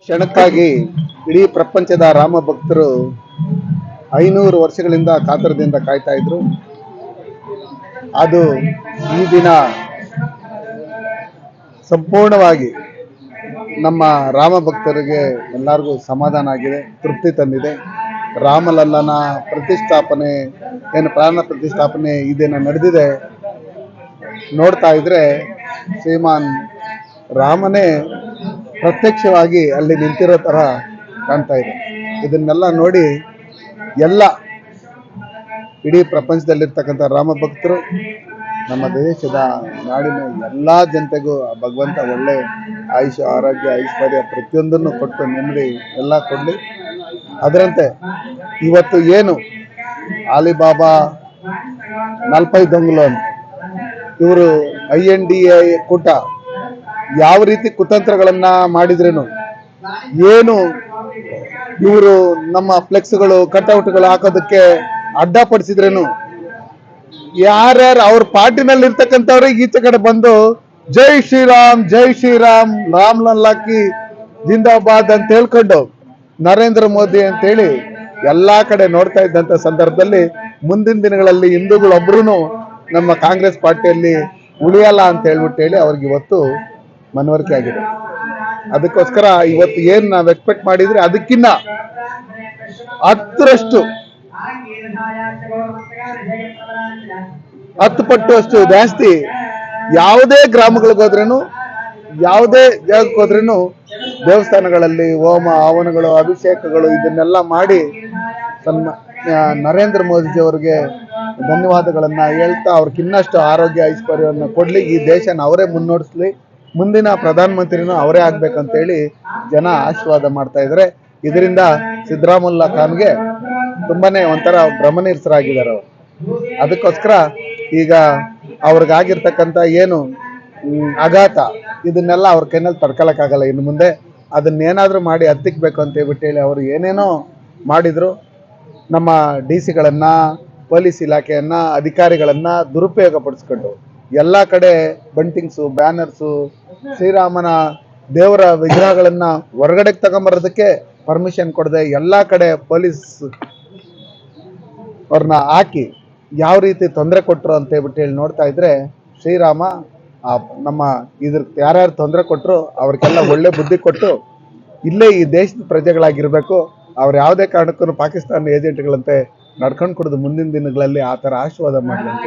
ಕ್ಷಣಕ್ಕಾಗಿ ಇಡೀ ಪ್ರಪಂಚದ ರಾಮ ಭಕ್ತರು 500 ವರ್ಷಗಳಿಂದ ಕಾತರದಿಂದ ಕಾಯ್ತಾ ಇದ್ರು. ಅದು ಈ ದಿನ ಸಂಪೂರ್ಣವಾಗಿ ನಮ್ಮ ರಾಮ ಭಕ್ತರಿಗೆ ಎಲ್ಲರಿಗೂ ಸಮಾಧಾನ ಆಗಿದೆ, ತೃಪ್ತಿ ತಂದಿದೆ. ರಾಮಲಲ್ಲನ ಪ್ರತಿಷ್ಠಾಪನೆ ಪ್ರಾಣ ಪ್ರತಿಷ್ಠಾಪನೆ ಈ ದಿನ ನಡೆದಿದೆ. ನೋಡ್ತಾ ಇದ್ರೆ ಶ್ರೀಮಾನ್ ರಾಮನೇ ಪ್ರತ್ಯಕ್ಷವಾಗಿ ಅಲ್ಲಿ ನಿಂತಿರೋ ತರ ಕಾಣ್ತಾ ಇದೆ. ಇದನ್ನೆಲ್ಲ ನೋಡಿ ಎಲ್ಲ ಇಡೀ ಪ್ರಪಂಚದಲ್ಲಿರ್ತಕ್ಕಂಥ ರಾಮ ಭಕ್ತರು, ನಮ್ಮ ದೇಶದ ನಾಡಿನ ಎಲ್ಲ ಜನತೆಗೂ ಭಗವಂತ ಒಳ್ಳೆ ಆಯುಷ್ಯ, ಆರೋಗ್ಯ, ಐಶ್ವರ್ಯ ಪ್ರತಿಯೊಂದನ್ನು ಕೊಟ್ಟು ನೆಮ್ಮದಿ ಎಲ್ಲ ಕೊಡಲಿ. ಅದರಂತೆ ಇವತ್ತು ಏನು ಅಲಿಬಾಬಾ, 45 ದೊಂಗಲು ಅಂತ ಇವರು INDA ಕೂಟ ಯಾವ ರೀತಿ ಕುತಂತ್ರಗಳನ್ನ ಮಾಡಿದ್ರೇನು, ಏನು ಇವರು ನಮ್ಮ ಫ್ಲೆಕ್ಸ್ಗಳು, ಕಟ್ಔಟ್ಗಳು ಹಾಕೋದಕ್ಕೆ ಅಡ್ಡಪಡಿಸಿದ್ರೇನು, ಯಾರ್ಯಾರು ಅವ್ರ ಪಾರ್ಟಿನಲ್ಲಿ ಇರ್ತಕ್ಕಂಥವ್ರೆ ಈಚೆ ಕಡೆ ಬಂದು ಜೈ ಶ್ರೀರಾಮ್ ಜೈ ಶ್ರೀರಾಮ್ ರಾಮ್ ಲಲ್ಲಾಕಿ ಜಿಂದಾಬಾದ್ ಅಂತ ಹೇಳ್ಕೊಂಡು ನರೇಂದ್ರ ಮೋದಿ ಅಂತ ಹೇಳಿ ಎಲ್ಲಾ ಕಡೆ ನೋಡ್ತಾ ಇದ್ದಂತ ಸಂದರ್ಭದಲ್ಲಿ ಮುಂದಿನ ದಿನಗಳಲ್ಲಿ ಹಿಂದೂಗಳೊಬ್ರು ನಮ್ಮ ಕಾಂಗ್ರೆಸ್ ಪಾರ್ಟಿಯಲ್ಲಿ ಉಳಿಯಲ್ಲ ಅಂತ ಹೇಳಿ ಅವ್ರಿಗೆ ಇವತ್ತು ಮನವರಿಕೆ ಆಗಿದೆ. ಅದಕ್ಕೋಸ್ಕರ ಇವತ್ತು ಏನ್ ನಾವ್ ಎಕ್ಸ್ಪೆಕ್ಟ್ ಮಾಡಿದ್ರೆ ಅದಕ್ಕಿನ್ನ 10 ಪಟ್ಟು ಅಷ್ಟು ಜಾಸ್ತಿ ಯಾವುದೇ ಗ್ರಾಮಗಳಿಗೆ ಹೋದ್ರೇನು, ಯಾವುದೇ ಜಾಗಕ್ಕೆ ಹೋದ್ರೇನು ದೇವಸ್ಥಾನಗಳಲ್ಲಿ ಹೋಮ ಹವನಗಳು, ಅಭಿಷೇಕಗಳು ಇದನ್ನೆಲ್ಲ ಮಾಡಿ ನರೇಂದ್ರ ಮೋದಿಜಿ ಅವರಿಗೆ ಧನ್ಯವಾದಗಳನ್ನ ಹೇಳ್ತಾ ಅವ್ರಿಗೆ ಇನ್ನಷ್ಟು ಆರೋಗ್ಯ ಐಶ್ವರ್ಯವನ್ನು ಕೊಡ್ಲಿ, ಈ ದೇಶನ ಅವರೇ ಮುನ್ನಡೆಸ್ಲಿ, ಮುಂದಿನ ಪ್ರಧಾನಮಂತ್ರಿನೂ ಅವರೇ ಆಗ್ಬೇಕಂತೇಳಿ ಜನ ಆಶೀರ್ವಾದ ಮಾಡ್ತಾ ಇದ್ದಾರೆ. ಇದರಿಂದ ಸಿದ್ದರಾಮುಲ್ಲಾ ಖಾನ್ಗೆ ತುಂಬಾನೇ ಒಂಥರ ಭ್ರಮನಿರಸರಾಗಿದ್ದಾರೆ ಅವರು. ಅದಕ್ಕೋಸ್ಕರ ಈಗ ಅವ್ರಿಗಾಗಿರ್ತಕ್ಕಂಥ ಏನು ಆಘಾತ ಇದನ್ನೆಲ್ಲ ಅವ್ರ ಕೈನಲ್ಲಿ ತಡ್ಕೊಳಕ್ಕಾಗಲ್ಲ. ಇನ್ನು ಮುಂದೆ ಅದನ್ನೇನಾದ್ರೂ ಮಾಡಿ ಹತ್ತಿಕ್ಬೇಕು ಅಂತ ಹೇಳಿ ಅವರು ಏನೇನೋ ಮಾಡಿದ್ರು. ನಮ್ಮ DC-ಗಳನ್ನ, ಪೊಲೀಸ್ ಇಲಾಖೆಯನ್ನ, ಅಧಿಕಾರಿಗಳನ್ನ ದುರುಪಯೋಗ ಪಡಿಸ್ಕೊಂಡು ಎಲ್ಲ ಕಡೆ ಬಂಟಿಂಗ್ಸು, ಬ್ಯಾನರ್ಸು, ಶ್ರೀರಾಮನ ದೇವರ ವಿಗ್ರಹಗಳನ್ನ ಹೊರಗಡೆಗೆ ತಗೊಂಬರೋದಕ್ಕೆ ಪರ್ಮಿಷನ್ ಕೊಡದೆ ಎಲ್ಲ ಕಡೆ ಪೊಲೀಸ್ ಅವ್ರನ್ನ ಹಾಕಿ ಯಾವ ರೀತಿ ತೊಂದರೆ ಕೊಟ್ಟರು ಅಂತ ಹೇಳಿ ನೋಡ್ತಾ ಇದ್ರೆ ಶ್ರೀರಾಮ ನಮ್ಮ ಇದ್ರ ಯಾರ್ಯಾರು ತೊಂದರೆ ಕೊಟ್ಟರು ಅವ್ರಿಗೆಲ್ಲ ಒಳ್ಳೆ ಬುದ್ಧಿ ಕೊಟ್ಟು ಇಲ್ಲೇ ಈ ದೇಶದ ಪ್ರಜೆಗಳಾಗಿರ್ಬೇಕು, ಅವ್ರು ಯಾವುದೇ ಕಾರಣಕ್ಕೂ ಪಾಕಿಸ್ತಾನ ಏಜೆಂಟ್ಗಳಂತೆ ನಡ್ಕೊಂಡು ಕುಡಿದು ಮುಂದಿನ ದಿನಗಳಲ್ಲಿ ಆ ಥರ ಆಶೀರ್ವಾದ ಮಾಡಲಿ ಅಂತ.